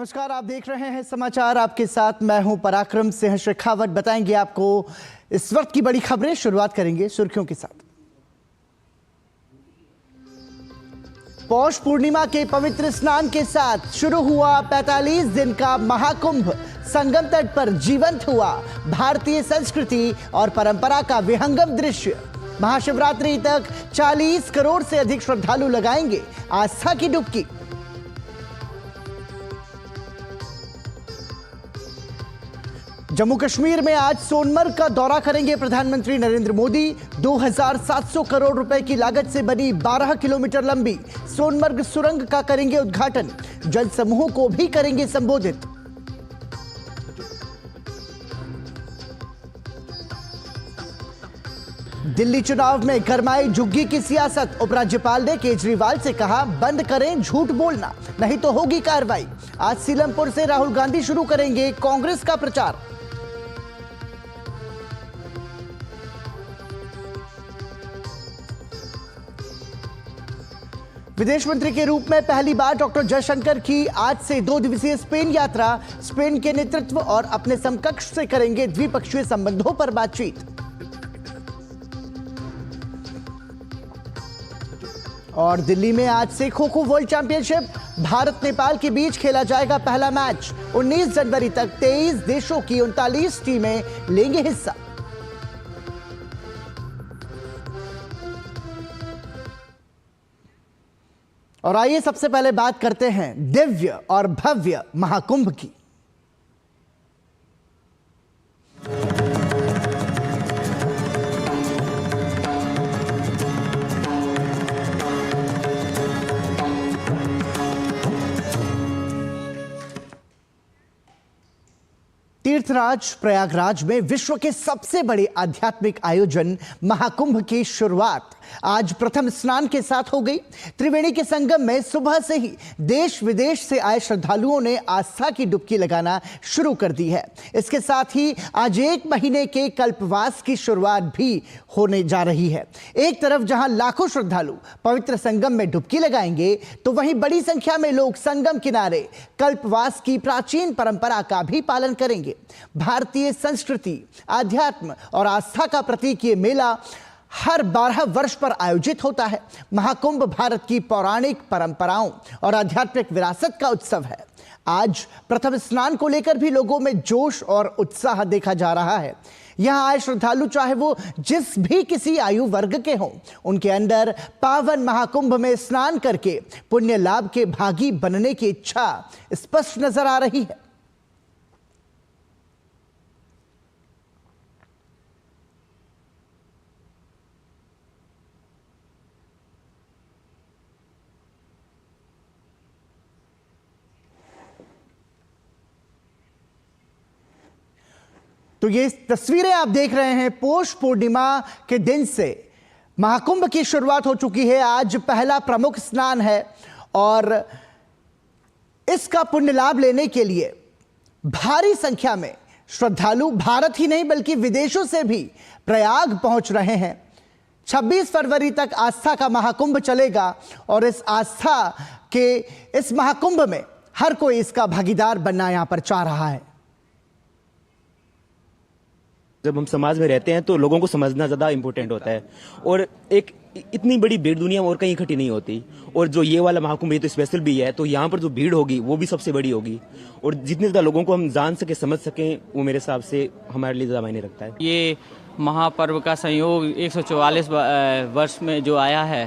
नमस्कार, आप देख रहे हैं समाचार। आपके साथ मैं हूं पराक्रम सिंह शेखावत। बताएंगे आपको इस वक्त की बड़ी खबरें। शुरुआत करेंगे सुर्खियों के साथ। पौष पूर्णिमा के पवित्र स्नान के साथ शुरू हुआ 45 दिन का महाकुंभ। संगम तट पर जीवंत हुआ भारतीय संस्कृति और परंपरा का विहंगम दृश्य। महाशिवरात्रि तक 40 करोड़ से अधिक श्रद्धालु लगाएंगे आस्था की डुबकी। जम्मू कश्मीर में आज सोनमर्ग का दौरा करेंगे प्रधानमंत्री नरेंद्र मोदी। 2700 करोड़ रुपए की लागत से बनी 12 किलोमीटर लंबी सोनमर्ग सुरंग का करेंगे उद्घाटन। जन समूहों को भी करेंगे संबोधित। दिल्ली चुनाव में गरमाई झुग्गी की सियासत। उपराज्यपाल ने केजरीवाल से कहा, बंद करें झूठ बोलना, नहीं तो होगी कार्रवाई। आज सीलमपुर से राहुल गांधी शुरू करेंगे कांग्रेस का प्रचार। विदेश मंत्री के रूप में पहली बार डॉक्टर जयशंकर की आज से 2 दिवसीय स्पेन यात्रा। स्पेन के नेतृत्व और अपने समकक्ष से करेंगे द्विपक्षीय संबंधों पर बातचीत। और दिल्ली में आज से खो खो वर्ल्ड चैंपियनशिप। भारत नेपाल के बीच खेला जाएगा पहला मैच। 19 जनवरी तक 23 देशों की 39 टीमें लेंगे हिस्सा। और आइए सबसे पहले बात करते हैं दिव्य और भव्य महाकुंभ की। तीर्थराज प्रयागराज में विश्व के सबसे बड़े आध्यात्मिक आयोजन महाकुंभ की शुरुआत आज प्रथम स्नान के साथ हो गई। त्रिवेणी के संगम में सुबह से ही देश विदेश से आए श्रद्धालुओं ने आस्था की डुबकी लगाना शुरू कर दी है। इसके साथ ही आज 1 महीने के कल्पवास की शुरुआत भी होने जा रही है। एक तरफ जहां लाखों श्रद्धालु पवित्र संगम में डुबकी लगाएंगे, तो वहीं बड़ी संख्या में लोग संगम किनारे कल्पवास की प्राचीन परंपरा का भी पालन करेंगे। भारतीय संस्कृति, अध्यात्म और आस्था का प्रतीक ये मेला हर 12 वर्ष पर आयोजित होता है। महाकुंभ भारत की पौराणिक परंपराओं और आध्यात्मिक विरासत का उत्सव है। आज प्रथम स्नान को लेकर भी लोगों में जोश और उत्साह देखा जा रहा है। यहां आए श्रद्धालु चाहे वो जिस भी किसी आयु वर्ग के हों, उनके अंदर पावन महाकुंभ में स्नान करके पुण्य लाभ के भागी बनने की इच्छा स्पष्ट नजर आ रही है। तो ये तस्वीरें आप देख रहे हैं पौष पूर्णिमा के दिन से महाकुंभ की शुरुआत हो चुकी है। आज पहला प्रमुख स्नान है और इसका पुण्य लाभ लेने के लिए भारी संख्या में श्रद्धालु भारत ही नहीं बल्कि विदेशों से भी प्रयाग पहुंच रहे हैं। 26 फरवरी तक आस्था का महाकुंभ चलेगा और इस आस्था के इस महाकुंभ में हर कोई इसका भागीदार बनना यहां पर चाह रहा है। जब हम समाज में रहते हैं तो लोगों को समझना ज़्यादा इम्पोर्टेंट होता है और एक इतनी बड़ी भीड़ दुनिया में और कहीं इकट्ठी नहीं होती। और जो ये वाला महाकुंभ ये तो स्पेशल भी है, तो यहाँ पर जो भीड़ होगी वो भी सबसे बड़ी होगी और जितने ज़्यादा लोगों को हम जान सके समझ सकें वो मेरे हिसाब से हमारे लिए ज़्यादा मायने रखता है। ये महापर्व का संयोग 144 वर्ष में जो आया है,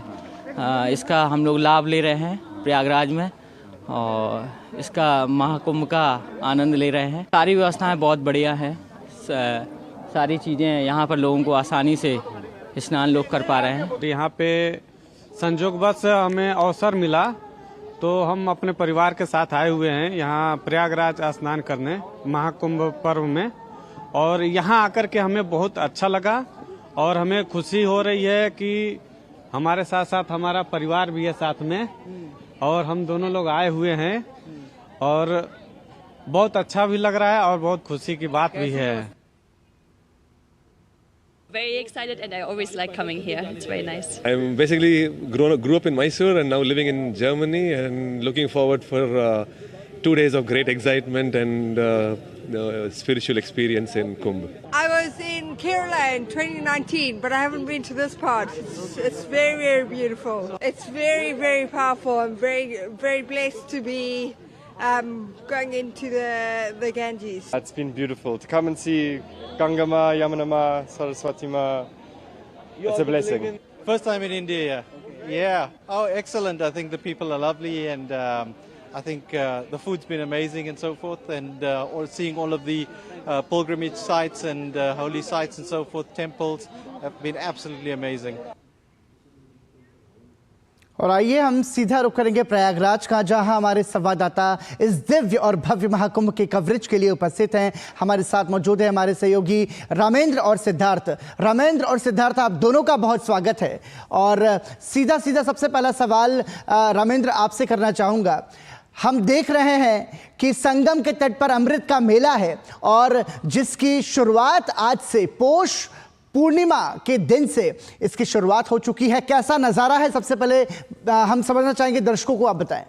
इसका हम लोग लाभ ले रहे हैं प्रयागराज में और इसका महाकुंभ का आनंद ले रहे हैं। सारी व्यवस्थाएँ बहुत बढ़िया हैं। सारी चीज़ें यहाँ पर लोगों को आसानी से स्नान लोग कर पा रहे हैं। यहाँ पे संयोगवश हमें अवसर मिला तो हम अपने परिवार के साथ आए हुए हैं यहाँ प्रयागराज स्नान करने महाकुंभ पर्व में। और यहाँ आकर के हमें बहुत अच्छा लगा और हमें खुशी हो रही है कि हमारे साथ साथ हमारा परिवार भी है साथ में और हम दोनों लोग आए हुए हैं और बहुत अच्छा भी लग रहा है और बहुत खुशी की बात भी है। Very excited and I always like coming here. It's very nice. I'm basically grew up in Mysore and now living in Germany and looking forward 2 days of great excitement and spiritual experience in Kumbh. I was in Kerala in 2019, but I haven't been to this part. It's very, very beautiful. It's very, very powerful. I'm very, very blessed to be going into the Ganges. It's been beautiful to come and see Ganga Ma, Yamuna Ma, Saraswati Ma. It's a blessing. First time in India. Yeah. Oh, excellent. I think the people are lovely, and I think the food's been amazing and so forth, and seeing all of the pilgrimage sites and holy sites and so forth, temples have been absolutely amazing. और आइए हम सीधा रुख करेंगे प्रयागराज का, जहां हमारे संवाददाता इस दिव्य और भव्य महाकुंभ के कवरेज के लिए उपस्थित हैं। हमारे साथ मौजूद है हमारे सहयोगी रामेंद्र और सिद्धार्थ। रामेंद्र और सिद्धार्थ, आप दोनों का बहुत स्वागत है। और सीधा सबसे पहला सवाल रामेंद्र आपसे करना चाहूँगा। हम देख रहे हैं कि संगम के तट पर अमृत का मेला है, और जिसकी शुरुआत आज से पोष पूर्णिमा के दिन से इसकी शुरुआत हो चुकी है। कैसा नजारा है, सबसे पहले हम समझना चाहेंगे, दर्शकों को आप बताएं।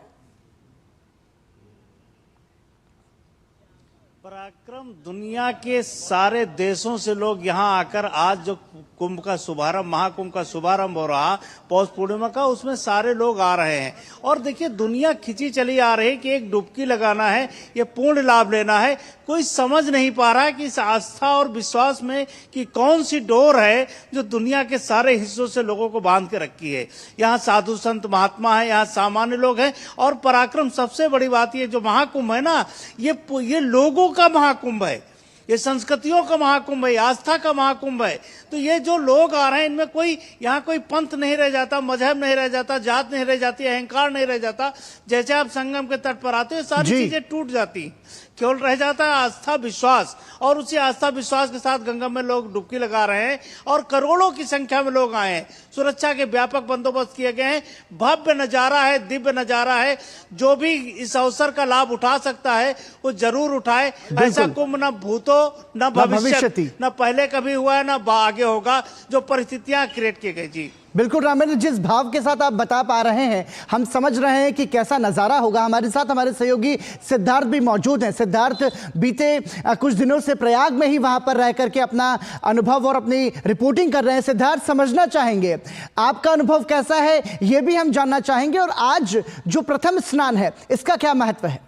पराक्रम, दुनिया के सारे देशों से लोग यहां आकर आज जो कुंभ का शुभारंभ, महाकुंभ का शुभारंभ हो रहा पौष पूर्णिमा का, उसमें सारे लोग आ रहे हैं। और देखिए, दुनिया खिंची चली आ रही कि एक डुबकी लगाना है, ये पूर्ण लाभ लेना है। कोई समझ नहीं पा रहा है कि इस आस्था और विश्वास में कि कौन सी डोर है जो दुनिया के सारे हिस्सों से लोगों को बांध के रखी है। यहाँ साधु संत महात्मा है, यहाँ सामान्य लोग हैं। और पराक्रम, सबसे बड़ी बात ये जो महाकुंभ है ना, ये लोगों का महाकुंभ है, ये संस्कृतियों का महाकुंभ है, आस्था का महाकुंभ है। तो ये जो लोग आ रहे हैं, इनमें कोई यहाँ कोई पंथ नहीं रह जाता, मजहब नहीं रह जाता, जात नहीं रह जाती, अहंकार नहीं रह जाता। जैसे आप संगम के तट पर आते हो, सारी चीजें टूट जाती, केवल रह जाता है आस्था विश्वास। और उसी आस्था विश्वास के साथ गंगा में लोग डुबकी लगा रहे हैं, और करोड़ों की संख्या में लोग आए हैं। सुरक्षा के व्यापक बंदोबस्त किए गए हैं। भव्य नजारा है, दिव्य नजारा है। जो भी इस अवसर का लाभ उठा सकता है वो जरूर उठाए। ऐसा कुंभ न भूतो न भविष्यति, न पहले कभी हुआ है, न आगे होगा, जो परिस्थितियां क्रिएट की गई। जी बिल्कुल रामेंद्र, जिस भाव के साथ आप बता पा रहे हैं, हम समझ रहे हैं कि कैसा नजारा होगा। हमारे साथ हमारे सहयोगी सिद्धार्थ भी मौजूद हैं। सिद्धार्थ बीते कुछ दिनों से प्रयाग में ही वहां पर रह करके अपना अनुभव और अपनी रिपोर्टिंग कर रहे हैं। सिद्धार्थ, समझना चाहेंगे आपका अनुभव कैसा है, यह भी हम जानना चाहेंगे। और आज जो प्रथम स्नान है, इसका क्या महत्व है?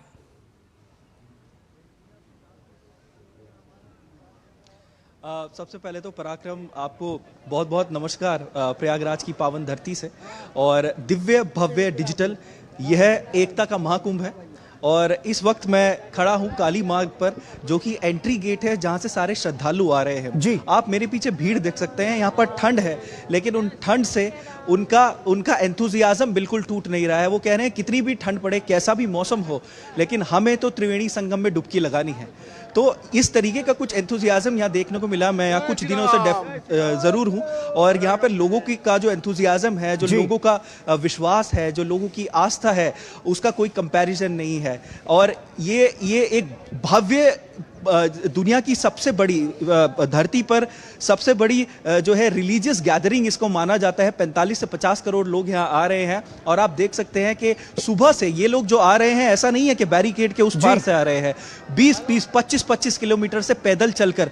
सबसे पहले तो पराक्रम, आपको बहुत बहुत नमस्कार प्रयागराज की पावन धरती से। और दिव्य भव्य डिजिटल, यह एकता का महाकुंभ है। और इस वक्त मैं खड़ा हूं काली मार्ग पर, जो कि एंट्री गेट है जहां से सारे श्रद्धालु आ रहे हैं। जी, आप मेरे पीछे भीड़ देख सकते हैं। यहाँ पर ठंड है, लेकिन उन ठंड से उनका एंथुजियाज्म बिल्कुल टूट नहीं रहा है। वो कह रहे हैं कितनी भी ठंड पड़े, कैसा भी मौसम हो, लेकिन हमें तो त्रिवेणी संगम में डुबकी लगानी है। तो इस तरीके का कुछ एंथुजियाज्म यहाँ देखने को मिला। मैं यहाँ कुछ दिनों से जरूर हूँ, और यहाँ पर लोगों की का जो एंथुजियाज्म है, जो लोगों का विश्वास है, जो लोगों की आस्था है, उसका कोई कंपैरिजन नहीं है। और ये एक भव्य, दुनिया की सबसे बड़ी, धरती पर सबसे बड़ी जो है रिलीजियस गैदरिंग इसको माना जाता है। 45 से 50 करोड़ लोग यहाँ आ रहे हैं। और आप देख सकते हैं कि सुबह से ये लोग जो आ रहे हैं, ऐसा नहीं है कि बैरिकेड के उस पार से आ रहे हैं। 20-20, 25-25 किलोमीटर से पैदल चलकर,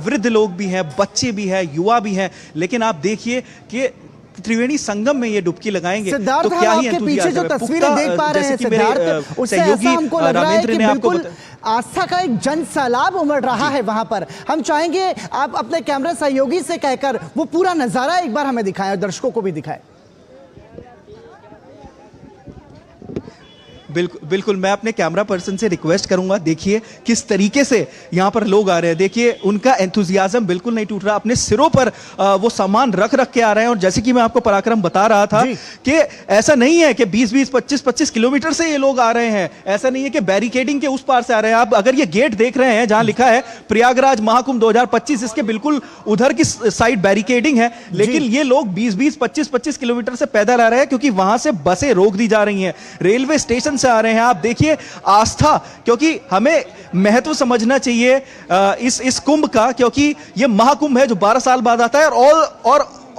वृद्ध लोग भी हैं, बच्चे भी हैं, युवा भी हैं। लेकिन आप देखिए कि त्रिवेणी संगम में ये डुबकी लगाएंगे तो क्या ही पीछे जो तस्वीरें देख पा रहे हैं सिद्धार्थ, उससे ऐसा हमको लग रहा है कि बिल्कुल आस्था का एक जन सैलाब उमड़ रहा है वहां पर। हम चाहेंगे आप अपने कैमरा सहयोगी से कहकर वो पूरा नजारा एक बार हमें दिखाएं और दर्शकों को भी दिखाएं। बिल्कुल मैं अपने कैमरा पर्सन से रिक्वेस्ट करूंगा, देखिए किस तरीके से यहाँ पर लोग आ रहे हैं। देखिए उनका एंथुजियाज्म बिल्कुल नहीं टूट रहा। अपने सिरों पर वो सामान रख के आ रहे हैं। और जैसे कि मैं आपको पराक्रम बता रहा था कि ऐसा नहीं है कि 20-20, 25-25 किलोमीटर से ये लोग आ रहे हैं। ऐसा नहीं है कि बैरिकेडिंग के उस पार से आ रहे हैं। आप अगर ये गेट देख रहे हैं जहां लिखा है प्रयागराज महाकुंभ 2025, इसके बिल्कुल उधर की साइड बैरिकेडिंग है। लेकिन ये लोग 20-20, 25-25 किलोमीटर से पैदल आ रहे हैं, क्योंकि वहां से बसें रोक दी जा रही हैं, रेलवे स्टेशन से आ रहे हैं। आप देखिए आस्था, क्योंकि हमें महत्व समझना चाहिए इस कुंभ का, क्योंकि यह महाकुंभ है जो 12 साल बाद आता है।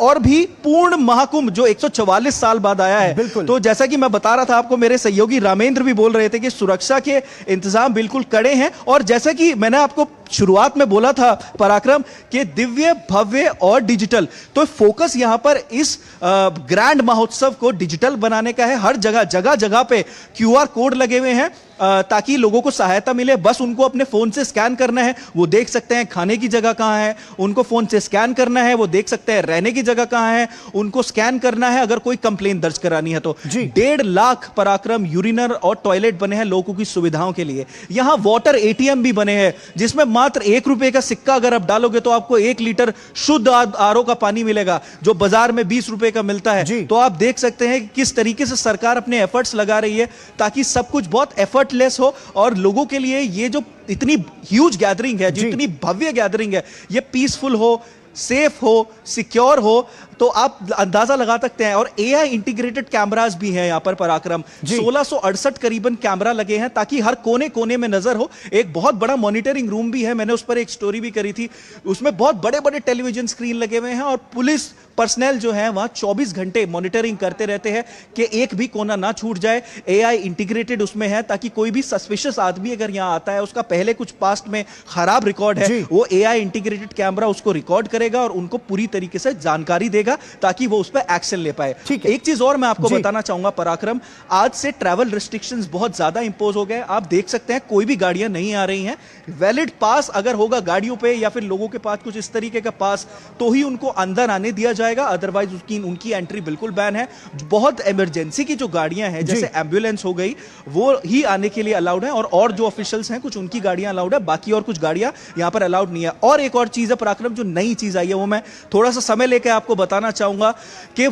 और भी पूर्ण महाकुंभ जो 144 साल बाद आया है। तो जैसा कि मैं बता रहा था आपको, मेरे सहयोगी रामेंद्र भी बोल रहे थे कि सुरक्षा के इंतजाम बिल्कुल कड़े हैं। और जैसा कि मैंने आपको शुरुआत में बोला था पराक्रम के दिव्य, भव्य और डिजिटल, तो फोकस यहां पर इस ग्रैंड महोत्सव को डिजिटल बनाने का है। हर जगह जगह जगह पे QR कोड लगे हुए हैं ताकि लोगों को सहायता मिले। बस उनको अपने फोन से स्कैन करना है, वो देख सकते हैं खाने की जगह कहां है, उनको फोन से स्कैन करना है, वो देख सकते हैं रहने की जगह कहां है, उनको स्कैन करना है अगर कोई कंप्लेन दर्ज करानी है तो। 1.5 लाख पराक्रम यूरिनर और टॉयलेट बने हैं लोगों की सुविधाओं के लिए। यहां वाटर ATM भी बने हैं जिसमें मात्र 1 रुपए का सिक्का अगर आप डालोगे तो आपको 1 लीटर शुद्ध RO का पानी मिलेगा, जो बाजार में 20 रुपए का मिलता है। तो आप देख सकते हैं किस तरीके से सरकार अपने एफर्ट्स लगा रही है ताकि सब कुछ बहुत एफर्टलेस हो और लोगों के लिए ये जो इतनी ह्यूज गैदरिंग है, जो इतनी भव्य गैदरिंग है, ये पीसफुल हो, सेफ हो, सिक्योर हो। तो आप अंदाजा लगा सकते हैं। और AI इंटीग्रेटेड कैमरास भी हैं यहां पर पराक्रम। 1668 करीबन कैमरा लगे हैं ताकि हर कोने कोने में नजर हो। एक बहुत बड़ा मॉनिटरिंग रूम भी है, मैंने उस पर एक स्टोरी भी करी थी। उसमें बहुत बड़े बड़े टेलीविजन स्क्रीन लगे हुए हैं और पुलिस पर्सनल जो है वहां 24 घंटे मॉनिटरिंग करते रहते हैं कि एक भी कोना ना छूट जाए। AI इंटीग्रेटेड उसमें है ताकि कोई भी सस्पिशियस आदमी अगर यहां आता है, उसका पहले कुछ पास्ट में खराब रिकॉर्ड है, वो AI इंटीग्रेटेड कैमरा उसको रिकॉर्ड करेगा और उनको पूरी तरीके से जानकारी देगा ताकि वो उस पर एक्शन ले पाए। एक चीज और मैं आपको बताना चाहूंगा पराक्रम, आज से ट्रैवल रिस्ट्रिक्शंस बहुत ज्यादा इंपोज हो गए। आप देख सकते हैं कोई भी गाड़ियां नहीं आ रही हैं। वैलिड पास अगर होगा गाड़ियों पे या फिर लोगों के पास कुछ इस तरीके का पास तो ही उनको अंदर आने दिया जाएगा, अदरवाइज उनकी एंट्री बिल्कुल बैन है। बहुत इमरजेंसी की जो गाड़ियां हैं जैसे एम्बुलेंस हो गई, वो ही आने के लिए अलाउड है और जो ऑफिशियल्स हैं कुछ उनकी गाड़ियां अलाउड है, बाकी और कुछ गाड़ियां यहां पर अलाउड नहीं है। और एक और चीज है पराक्रम, जो नई चीज आई है वो मैं थोड़ा सा समय लेकर आपको बताना चाहूंगा कि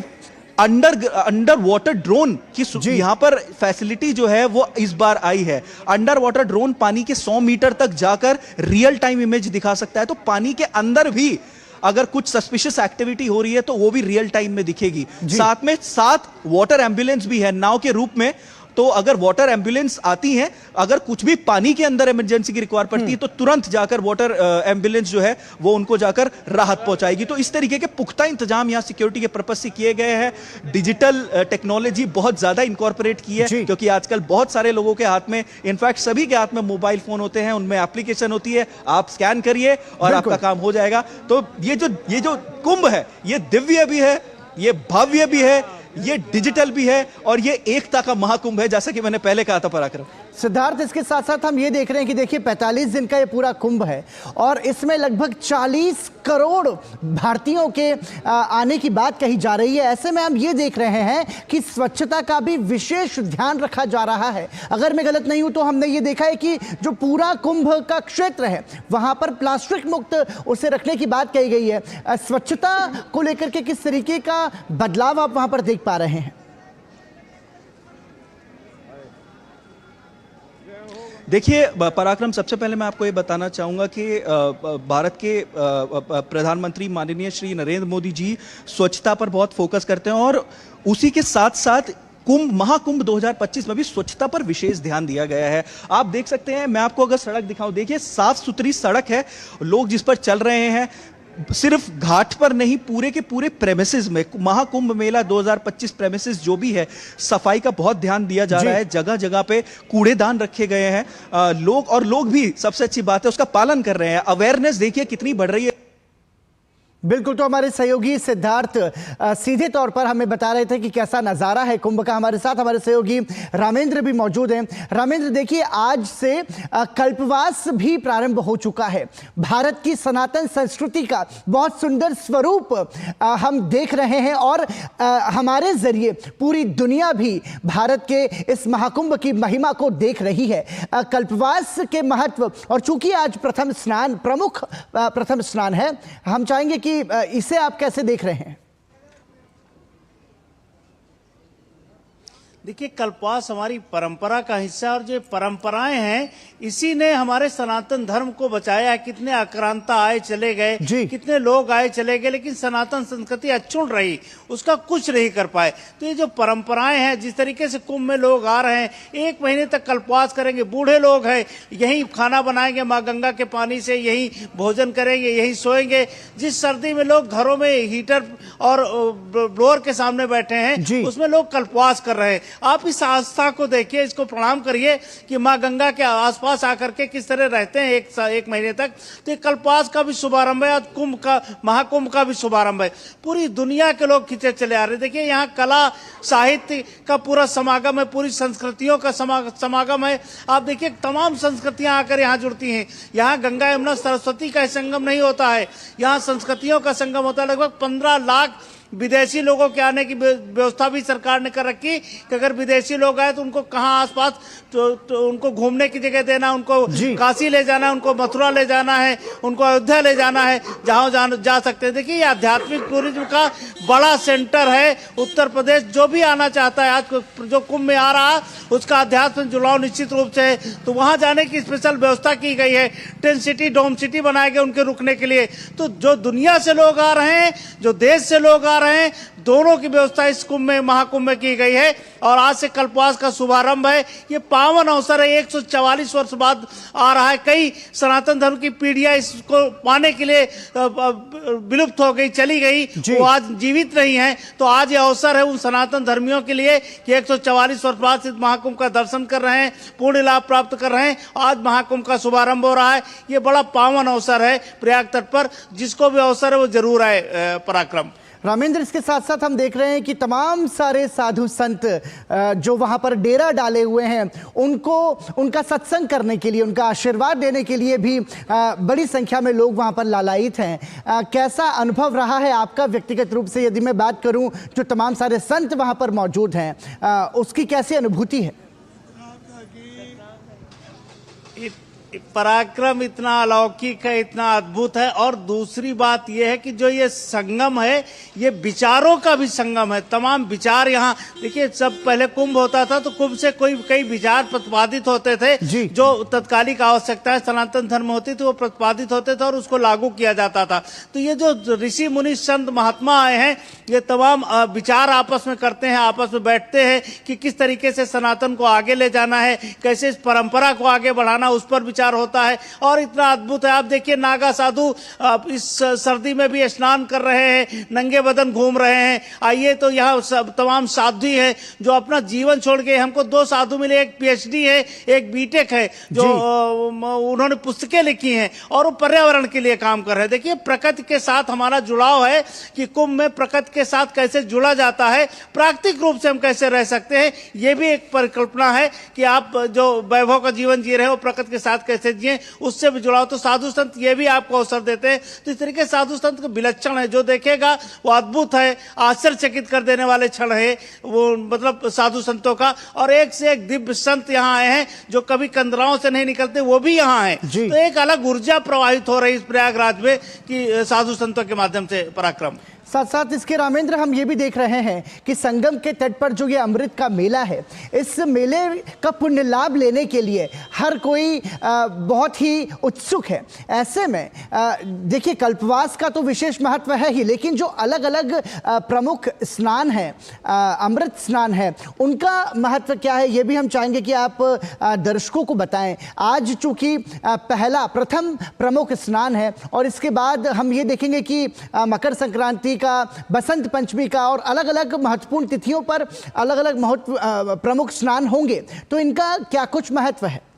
अंडर वाटर ड्रोन की यहां पर फैसिलिटी जो है वो इस बार आई है। अंडर वाटर ड्रोन पानी के 100 मीटर तक जाकर रियल टाइम इमेज दिखा सकता है। तो पानी के अंदर भी अगर कुछ सस्पिशियस एक्टिविटी हो रही है तो वो भी रियल टाइम में दिखेगी। साथ में 7 वाटर एम्बुलेंस भी है नाव के रूप में। तो अगर वाटर एम्बुलेंस आती हैं, अगर कुछ भी पानी के अंदर इमरजेंसी की रिक्वायर पड़ती है तो तुरंत जाकर वाटर एम्बुलेंस जो है वो उनको जाकर राहत पहुंचाएगी। तो इस तरीके के पुख्ता इंतजाम यहां सिक्योरिटी के पर्पस से किए गए हैं। डिजिटल टेक्नोलॉजी बहुत ज्यादा इंकॉर्पोरेट की है क्योंकि आजकल बहुत सारे लोगों के हाथ में, इनफैक्ट सभी के हाथ में मोबाइल फोन होते हैं, उनमें एप्लीकेशन होती है, आप स्कैन करिए और आपका काम हो जाएगा। तो ये जो कुंभ है ये दिव्य भी है, ये भव्य भी है, ये डिजिटल भी है और ये एकता का महाकुंभ है, जैसा कि मैंने पहले कहा था पराक्रम। सिद्धार्थ, इसके साथ साथ हम ये देख रहे हैं कि देखिए 45 दिन का ये पूरा कुंभ है और इसमें लगभग 40 करोड़ भारतीयों के आने की बात कही जा रही है। ऐसे में हम ये देख रहे हैं कि स्वच्छता का भी विशेष ध्यान रखा जा रहा है। अगर मैं गलत नहीं हूं तो हमने ये देखा है कि जो पूरा कुंभ का क्षेत्र है वहां पर प्लास्टिक मुक्त उसे रखने की बात कही गई है। स्वच्छता को लेकर के किस तरीके का बदलाव आप वहां पर देख पा रहे हैं? देखिए पराक्रम, सबसे पहले मैं आपको ये बताना चाहूँगा कि भारत के प्रधानमंत्री माननीय श्री नरेंद्र मोदी जी स्वच्छता पर बहुत फोकस करते हैं और उसी के साथ साथ महाकुंभ 2025 में भी स्वच्छता पर विशेष ध्यान दिया गया है। आप देख सकते हैं, मैं आपको अगर सड़क दिखाऊं, देखिए साफ सुथरी सड़क है, लोग जिस पर चल रहे हैं सिर्फ घाट पर नहीं, पूरे के पूरे प्रेमिसेस में महाकुंभ मेला 2025 प्रेमिसेस जो भी है, सफाई का बहुत ध्यान दिया जा रहा है। जगह जगह पे कूड़ेदान रखे गए हैं। लोग भी, सबसे अच्छी बात है, उसका पालन कर रहे हैं। अवेयरनेस देखिए कितनी बढ़ रही है। बिल्कुल, तो हमारे सहयोगी सिद्धार्थ सीधे तौर पर हमें बता रहे थे कि कैसा नज़ारा है कुंभ का। हमारे साथ हमारे सहयोगी रामेंद्र भी मौजूद हैं। रामेंद्र, देखिए आज से कल्पवास भी प्रारंभ हो चुका है। भारत की सनातन संस्कृति का बहुत सुंदर स्वरूप हम देख रहे हैं और हमारे जरिए पूरी दुनिया भी भारत के इस महाकुंभ की महिमा को देख रही है। कल्पवास के महत्व, और चूंकि आज प्रथम स्नान, प्रमुख प्रथम स्नान है, हम चाहेंगे कि इसे आप कैसे देख रहे हैं? देखिए कल्पवास हमारी परंपरा का हिस्सा है और जो परंपराएं हैं इसी ने हमारे सनातन धर्म को बचाया है। कितने आक्रांता आए चले गए, कितने लोग आए चले गए, लेकिन सनातन संस्कृति अक्षुण्ण रही, उसका कुछ नहीं कर पाए। तो ये जो परंपराएं हैं, जिस तरीके से कुंभ में लोग आ रहे हैं, 1 महीने तक कल्पवास करेंगे, बूढ़े लोग हैं यहीं खाना बनाएंगे माँ गंगा के पानी से, यहीं भोजन करेंगे, यहीं सोएंगे। जिस सर्दी में लोग घरों में हीटर और ब्लोअर के सामने बैठे हैं, उसमें लोग कल्पवास कर रहे हैं। आप इस आस्था को देखिए, इसको प्रणाम करिए कि माँ गंगा के आसपास आकर के किस तरह रहते हैं 1 महीने तक। तो कल्पवास का भी शुभारंभ है, आज कुंभ का, महाकुंभ का भी शुभारंभ है। पूरी दुनिया के लोग खिंचे चले आ रहे हैं। देखिए यहाँ कला साहित्य का पूरा समागम है, पूरी संस्कृतियों का समागम है। आप देखिए तमाम संस्कृतियां आकर यहाँ जुड़ती हैं। यहाँ गंगा यमुना सरस्वती का संगम नहीं होता है, यहाँ संस्कृतियों का संगम होता है। लगभग 15 लाख विदेशी लोगों के आने की व्यवस्था भी सरकार ने कर रखी कि अगर विदेशी लोग आए तो उनको कहाँ आसपास तो उनको घूमने की जगह देना, उनको काशी ले जाना, उनको मथुरा ले जाना है, उनको अयोध्या ले जाना है, जहाँ जा सकते हैं। देखिए ये आध्यात्मिक टूरिज्म का बड़ा सेंटर है उत्तर प्रदेश। जो भी आना चाहता है, आज जो कुंभ में आ रहा उसका आध्यात्म जुड़ाव निश्चित रूप से है, तो वहां जाने की स्पेशल व्यवस्था की गई है। 10 सिटी डोम सिटी बनाए गए उनके रुकने के लिए। तो जो दुनिया से लोग आ रहे हैं, जो देश से लोग आ रहे हैं, दोनों की व्यवस्था इस कुंभ में, महाकुंभ में की गई है। और आज से कल्पवास का शुभारंभ है। ये पावन अवसर है, 144 वर्ष बाद आ रहा है। कई सनातन धर्म की पीढ़ियां इसको पाने के लिए विलुप्त हो गई, चली गई, वो आज जीवित नहीं है। तो आज ये अवसर है उन सनातन धर्मियों के लिए कि 144 वर्ष बाद इस महाकुंभ का दर्शन कर रहे हैं, पूर्ण लाभ प्राप्त कर रहे हैं। आज महाकुंभ का शुभारंभ हो रहा है। ये बड़ा पावन अवसर है प्रयाग तट पर। जिसको भी अवसर है वो जरूर आए पराक्रम। रामेंद्र, इसके साथ साथ हम देख रहे हैं कि तमाम सारे साधु संत जो वहां पर डेरा डाले हुए हैं, उनको उनका सत्संग करने के लिए, उनका आशीर्वाद देने के लिए भी बड़ी संख्या में लोग वहां पर लालायित हैं। कैसा अनुभव रहा है आपका व्यक्तिगत रूप से? यदि मैं बात करूं, जो तमाम सारे संत वहां पर मौजूद हैं, उसकी कैसी अनुभूति है? पराक्रम इतना अलौकिक है, इतना अद्भुत है। और दूसरी बात यह है कि जो ये संगम है, ये विचारों का भी संगम है। तमाम विचार यहाँ देखिए, सब पहले कुंभ होता था तो कुंभ से कई विचार प्रतिपादित होते थे, जो तत्कालिक आवश्यकताएं सनातन धर्म होती थी वो प्रतिपादित होते थे और उसको लागू किया जाता था। तो ये जो ऋषि मुनि संत महात्मा आए हैं, ये तमाम विचार आपस में करते हैं, आपस में बैठते हैं कि किस तरीके से सनातन को आगे ले जाना है, कैसे इस परंपरा को आगे बढ़ाना, उस पर विचार होता है। और इतना अद्भुत है। आप देखिए नागा साधु इस सर्दी में भी स्नान कर रहे हैं, नंगे बदन घूम रहे हैं। आइए, तो यहाँ तमाम साधु हैं जो अपना जीवन छोड़ के, हमको 2 साधु मिले, एक पीएचडी है, एक बीटेक है, जो उन्होंने पुस्तकें लिखी हैं और वो पर्यावरण के लिए काम कर रहे हैं। देखिए प्रकृति के साथ हमारा जुड़ाव है कि कुंभ में प्रकृति के साथ कैसे जुड़ा जाता है, प्राकृतिक रूप से हम कैसे रह सकते हैं, ये भी एक परिकल्पना है कि आप जो वैभव का जीवन जी रहे हो प्रकृति के साथ कैसे जिए, उससे भी जुड़ाव। तो साधु संत ये भी आपको अवसर देते हैं। तो इस तरीके साधु संत का विलक्षण है, जो देखेगा वो अद्भुत है, आश्चर्यचकित कर देने वाले क्षण है वो, मतलब साधु संतों का। और एक से एक दिव्य संत यहाँ आए हैं जो कभी कंदराओं से नहीं निकलते, वो भी यहाँ है। तो एक अलग ऊर्जा प्रवाहित हो रही इस प्रयागराज में कि साधु संतों के माध्यम से पराक्रम। साथ साथ इसके रामेंद्र, हम ये भी देख रहे हैं कि संगम के तट पर जो ये अमृत का मेला है, इस मेले का पुण्य लाभ लेने के लिए हर कोई बहुत ही उत्सुक है। ऐसे में देखिए, कल्पवास का तो विशेष महत्व है ही, लेकिन जो अलग अलग प्रमुख स्नान है, अमृत स्नान है, उनका महत्व क्या है, ये भी हम चाहेंगे कि आप दर्शकों को बताएं। आज चूंकि प्रथम प्रमुख स्नान है और इसके बाद हम ये देखेंगे कि मकर संक्रांति का, बसंत पंचमी का और अलग अलग महत्वपूर्ण तिथियों पर अलग अलग प्रमुख स्नान होंगे। तो इनका क्या कुछ महत्व है?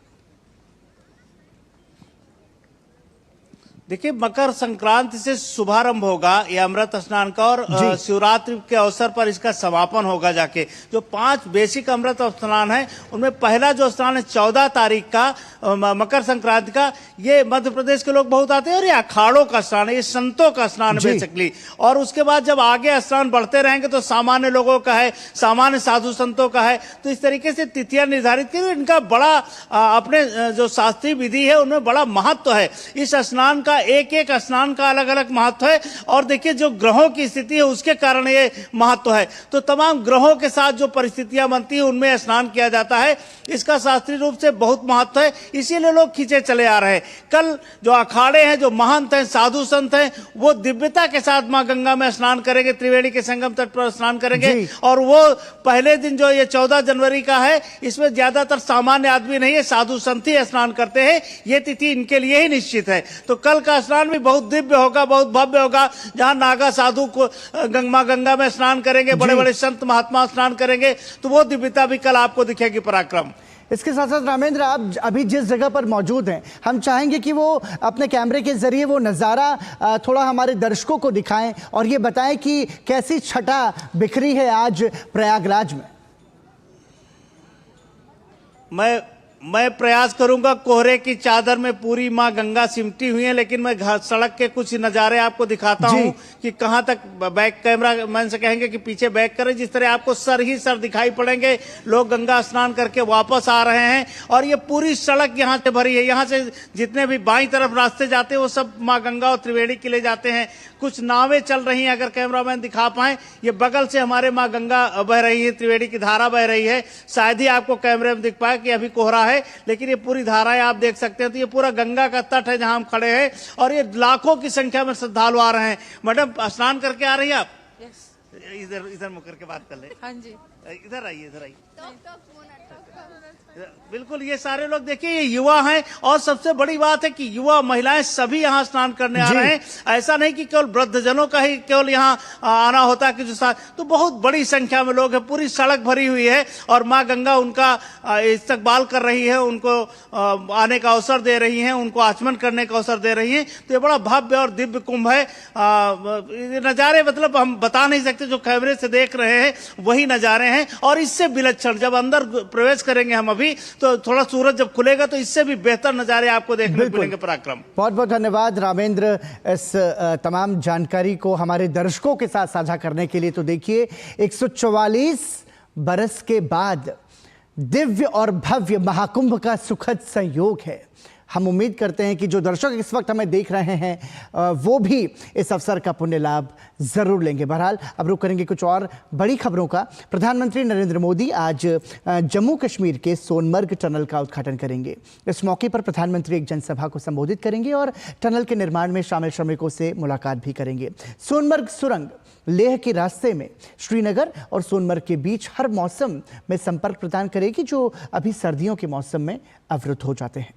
देखिए मकर संक्रांति से शुभारंभ होगा ये अमृत स्नान का और शिवरात्रि के अवसर पर इसका समापन होगा जाके। जो 5 बेसिक अमृत स्नान है उनमें पहला जो स्नान है 14 तारीख का मकर संक्रांति का, ये मध्य प्रदेश के लोग बहुत आते हैं और ये अखाड़ों का स्नान है, ये संतों का स्नान बेसिकली। और उसके बाद जब आगे स्नान बढ़ते रहेंगे तो सामान्य लोगों का है, सामान्य साधु संतों का है। तो इस तरीके से तिथियां निर्धारित की, इनका बड़ा अपने जो शास्त्रीय विधि है उनमें बड़ा महत्व है। इस स्नान का एक एक स्नान का अलग अलग महत्व है। और देखिए जो ग्रहों की स्थिति है उसके कारण ये महत्व है। तो तमाम ग्रहों के साथ जो परिस्थितियां बनती है उनमें स्नान किया जाता है। इसका शास्त्रीय रूप से बहुत महत्व है, इसीलिए लोग खींचे चले आ रहे हैं। कल जो अखाड़े हैं, जो महंत हैं, साधु संत हैं, वो दिव्यता के साथ मां गंगा में स्नान करेंगे, त्रिवेणी के संगम तट पर स्नान करेंगे। और वो पहले दिन जो ये 14 जनवरी का है, इसमें ज्यादातर सामान्य आदमी नहीं है, साधु संत ही स्नान करते हैं। ये तिथि इनके लिए ही निश्चित है। तो कल का स्नान भी बहुत दिव्य होगा, बहुत भव्य होगा, जहां नागा साधु को गंगा में स्नान करेंगे, बड़े बड़े संत महात्मा स्नान करेंगे, तो वो दिव्यता भी कल आपको दिखेगी पराक्रम। इसके साथ साथ रामेंद्र, आप अभी जिस जगह पर मौजूद हैं, हम चाहेंगे कि वो अपने कैमरे के जरिए वो नज़ारा थोड़ा हमारे दर्शकों को दिखाएं और ये बताएं कि कैसी छटा बिखरी है आज प्रयागराज में। मैं प्रयास करूंगा, कोहरे की चादर में पूरी मां गंगा सिमटी हुई है, लेकिन मैं सड़क के कुछ नजारे आपको दिखाता हूं कि कहां तक बैक कैमरा मैन से कहेंगे कि पीछे बैक करें। जिस तरह आपको सर ही सर दिखाई पड़ेंगे, लोग गंगा स्नान करके वापस आ रहे हैं और ये पूरी सड़क यहां से भरी है। यहां से जितने भी बाईं तरफ रास्ते जाते हैं वो सब मां गंगा और त्रिवेणी के लिए जाते हैं। कुछ नावें चल रही हैं, अगर कैमरामैन दिखा पाए, ये बगल से हमारे मां गंगा बह रही है, त्रिवेणी की धारा बह रही है। शायद ही आपको कैमरे में दिख पाए कि अभी कोहरा है, लेकिन ये पूरी धाराएं आप देख सकते हैं। तो ये पूरा गंगा का तट है जहां हम खड़े हैं और ये लाखों की संख्या में श्रद्धालु आ रहे हैं। मैडम, स्नान करके आ रही है आप? इधर मुकर के बात कर ले। हाँ जी, इधर आइए, इधर आइए। बिल्कुल, ये सारे लोग देखिए ये युवा हैं और सबसे बड़ी बात है कि युवा महिलाएं सभी यहाँ स्नान करने आ रहे हैं। ऐसा नहीं कि केवल वृद्धजनों का ही केवल यहाँ आना होता है कि जो तो बहुत बड़ी संख्या में लोग हैं। पूरी सड़क भरी हुई है और माँ गंगा उनका इस्तकबाल कर रही है, उनको आने का अवसर दे रही है, उनको आचमन करने का अवसर दे रही है। तो ये बड़ा भव्य और दिव्य कुंभ है। नजारे मतलब हम बता नहीं सकते, जो कैमरे से देख रहे हैं वही नजारे हैं। और इससे विलक्षण जब अंदर प्रवेश करेंगे हम अभी, तो थोड़ा सूरज जब खुलेगा तो इससे भी बेहतर नजारे आपको देखने को मिलेंगे। पराक्रम, बहुत बहुत धन्यवाद रामेंद्र इस तमाम जानकारी को हमारे दर्शकों के साथ साझा करने के लिए। तो देखिए, 144 बरस के बाद दिव्य और भव्य महाकुंभ का सुखद संयोग है। हम उम्मीद करते हैं कि जो दर्शक इस वक्त हमें देख रहे हैं वो भी इस अवसर का पुण्य लाभ जरूर लेंगे। बहरहाल अब रुक करेंगे कुछ और बड़ी खबरों का। प्रधानमंत्री नरेंद्र मोदी आज जम्मू कश्मीर के सोनमर्ग टनल का उद्घाटन करेंगे। इस मौके पर प्रधानमंत्री एक जनसभा को संबोधित करेंगे और टनल के निर्माण में शामिल श्रमिकों से मुलाकात भी करेंगे। सोनमर्ग सुरंग लेह के रास्ते में श्रीनगर और सोनमर्ग के बीच हर मौसम में संपर्क प्रदान करेगी, जो अभी सर्दियों के मौसम में अवरुद्ध हो जाते हैं।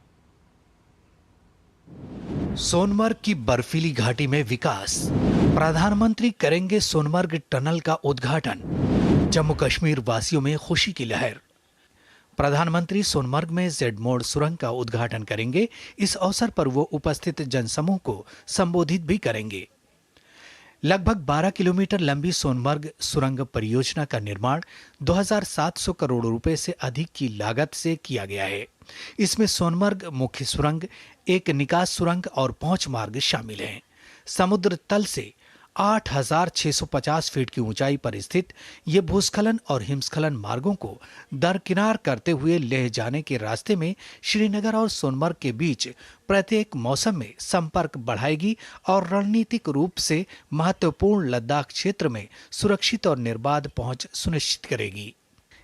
सोनमर्ग की बर्फीली घाटी में विकास, प्रधानमंत्री करेंगे सोनमर्ग टनल का उद्घाटन, जम्मू कश्मीर वासियों में खुशी की लहर। प्रधानमंत्री सोनमर्ग में जेड मोड़ सुरंग का उद्घाटन करेंगे। इस अवसर पर वो उपस्थित जनसमूह को संबोधित भी करेंगे। लगभग 12 किलोमीटर लंबी सोनमर्ग सुरंग परियोजना का निर्माण 2700 करोड़ रुपए से अधिक की लागत से किया गया है। इसमें सोनमर्ग मुख्य सुरंग, एक निकास सुरंग और पहुंच मार्ग शामिल हैं। समुद्र तल से 8650 फीट की ऊंचाई पर स्थित ये भूस्खलन और हिमस्खलन मार्गों को दरकिनार करते हुए लेह जाने के रास्ते में श्रीनगर और सोनमर्ग के बीच प्रत्येक मौसम में संपर्क बढ़ाएगी और रणनीतिक रूप से महत्वपूर्ण लद्दाख क्षेत्र में सुरक्षित और निर्बाध पहुंच सुनिश्चित करेगी।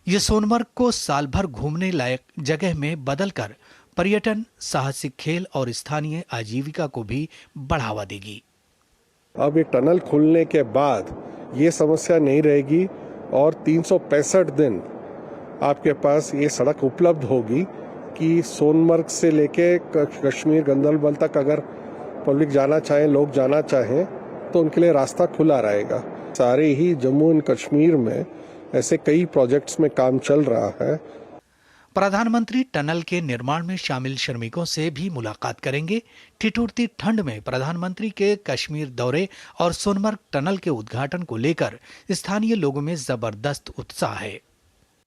ये सोनमर्ग को साल भर घूमने लायक जगह में बदलकर पर्यटन, साहसिक खेल और स्थानीय आजीविका को भी बढ़ावा देगी। अब ये टनल खुलने के बाद ये समस्या नहीं रहेगी और 365 दिन आपके पास ये सड़क उपलब्ध होगी कि सोनमर्ग से लेके कश्मीर गंदरबल तक अगर पब्लिक जाना चाहे, लोग जाना चाहें, तो उनके लिए रास्ता खुला रहेगा। सारे ही जम्मू एंड कश्मीर में ऐसे कई प्रोजेक्ट्स में काम चल रहा है। प्रधानमंत्री टनल के निर्माण में शामिल श्रमिकों से भी मुलाकात करेंगे। ठिठुरती ठंड में प्रधानमंत्री के कश्मीर दौरे और सोनमर्ग टनल के उद्घाटन को लेकर स्थानीय लोगों में जबरदस्त उत्साह है।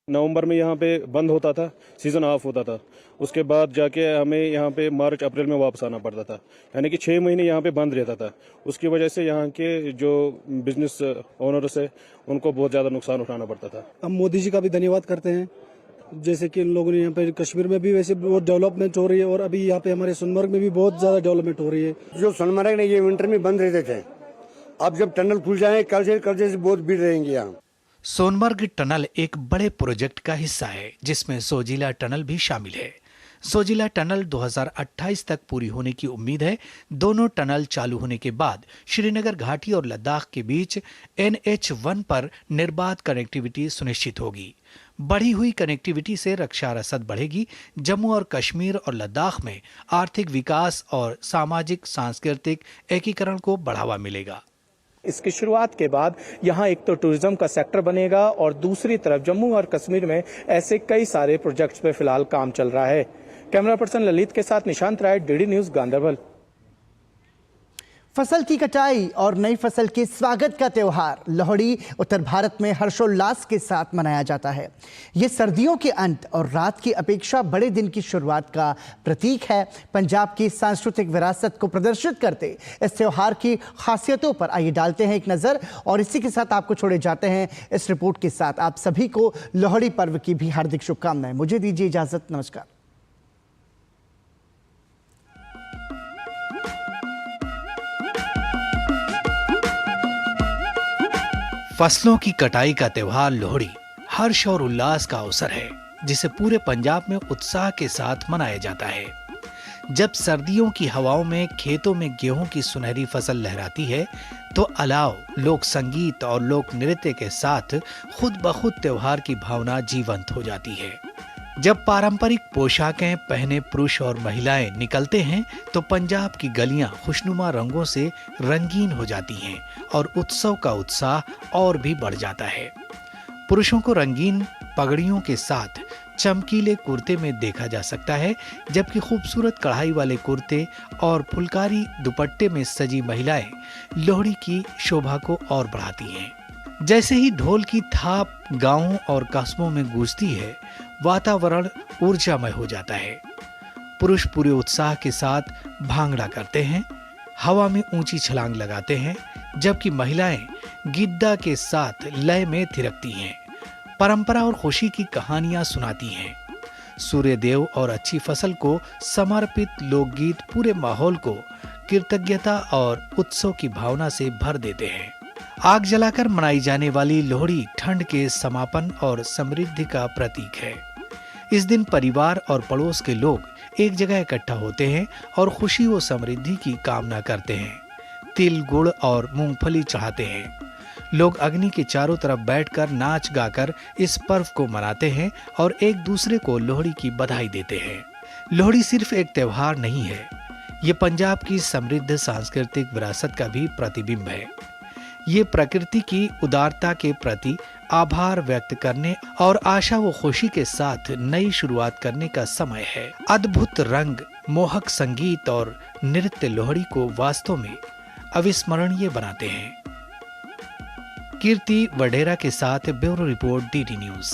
नवंबर में यहाँ पे बंद होता था, सीजन ऑफ होता था, उसके बाद जाके हमें यहाँ पे मार्च अप्रैल में वापस आना पड़ता था, यानी कि 6 महीने यहाँ पे बंद रहता था। उसकी वजह से यहाँ के जो बिजनेस ओनर्स है उनको बहुत ज़्यादा नुकसान उठाना पड़ता था। हम मोदी जी का भी धन्यवाद करते हैं, जैसे कि इन लोगों ने यहाँ पे कश्मीर में भी वैसे बहुत डेवलपमेंट हो रही है और अभी यहाँ पे हमारे सोनमर्ग में भी बहुत ज्यादा डेवलपमेंट हो रही है। जो सोनमर्ग ने ये विंटर में बंद रहते थे, अब जब टनल खुल जाए कल से बहुत भीड़ रहेंगी यहाँ। सोनमर्ग टनल एक बड़े प्रोजेक्ट का हिस्सा है जिसमें सोजिला टनल भी शामिल है। सोजिला टनल 2028 तक पूरी होने की उम्मीद है। दोनों टनल चालू होने के बाद श्रीनगर घाटी और लद्दाख के बीच NH1 पर निर्बाध कनेक्टिविटी सुनिश्चित होगी। बढ़ी हुई कनेक्टिविटी से रक्षा रसद बढ़ेगी। जम्मू और कश्मीर और लद्दाख में आर्थिक विकास और सामाजिक सांस्कृतिक एकीकरण को बढ़ावा मिलेगा। इसकी शुरुआत के बाद यहाँ एक तो टूरिज्म का सेक्टर बनेगा और दूसरी तरफ जम्मू और कश्मीर में ऐसे कई सारे प्रोजेक्ट्स पे फिलहाल काम चल रहा है। कैमरा पर्सन ललित के साथ निशांत राय, DD न्यूज, गांधरबल। फसल की कटाई और नई फसल के स्वागत का त्योहार लोहड़ी उत्तर भारत में हर्षोल्लास के साथ मनाया जाता है। ये सर्दियों के अंत और रात की अपेक्षा बड़े दिन की शुरुआत का प्रतीक है। पंजाब की सांस्कृतिक विरासत को प्रदर्शित करते इस त्योहार की खासियतों पर आइए डालते हैं एक नज़र और इसी के साथ आपको छोड़े जाते हैं इस रिपोर्ट के साथ। आप सभी को लोहड़ी पर्व की भी हार्दिक शुभकामनाएं। मुझे दीजिए इजाजत, नमस्कार। फसलों की कटाई का त्योहार लोहड़ी हर्ष और उल्लास का अवसर है जिसे पूरे पंजाब में उत्साह के साथ मनाया जाता है। जब सर्दियों की हवाओं में खेतों में गेहूं की सुनहरी फसल लहराती है तो अलाव, लोक संगीत और लोक नृत्य के साथ खुद ब खुद त्योहार की भावना जीवंत हो जाती है। जब पारंपरिक पोशाकें पहने पुरुष और महिलाएं निकलते हैं तो पंजाब की गलियां खुशनुमा रंगों से रंगीन हो जाती हैं और उत्सव का उत्साह और भी बढ़ जाता है। पुरुषों को रंगीन पगड़ियों के साथ चमकीले कुर्ते में देखा जा सकता है, जबकि खूबसूरत कढ़ाई वाले कुर्ते और फुलकारी दुपट्टे में सजी महिलाएं लोहड़ी की शोभा को और बढ़ाती हैं। जैसे ही ढोल की थाप गांवों और कस्बों में गूंजती है, वातावरण ऊर्जामय हो जाता है। पुरुष पूरे उत्साह के साथ भांगड़ा करते हैं, हवा में ऊंची छलांग लगाते हैं, जबकि महिलाएं गिद्दा के साथ लय में थिरकती हैं, परंपरा और खुशी की कहानियां सुनाती हैं। सूर्य देव और अच्छी फसल को समर्पित लोकगीत पूरे माहौल को कृतज्ञता और उत्सव की भावना से भर देते हैं। आग जलाकर मनाई जाने वाली लोहड़ी ठंड के समापन और समृद्धि का प्रतीक है। इस दिन परिवार और पड़ोस के लोग एक जगह इकट्ठा होते हैं और खुशी व समृद्धि की कामना करते हैं। तिल, गुड़ और मूंगफली चढ़ाते हैं। लोग अग्नि के चारों तरफ बैठकर नाच गाकर इस पर्व को मनाते हैं और एक दूसरे को लोहड़ी की बधाई देते हैं। लोहड़ी सिर्फ एक त्योहार नहीं है, ये पंजाब की समृद्ध सांस्कृतिक विरासत का भी प्रतिबिंब है। ये प्रकृति की उदारता के प्रति आभार व्यक्त करने और आशा व खुशी के साथ नई शुरुआत करने का समय है। अद्भुत रंग, मोहक संगीत और नृत्य लोहड़ी को वास्तव में अविस्मरणीय बनाते हैं। कीर्ति वडेरा के साथ ब्यूरो रिपोर्ट, DD न्यूज।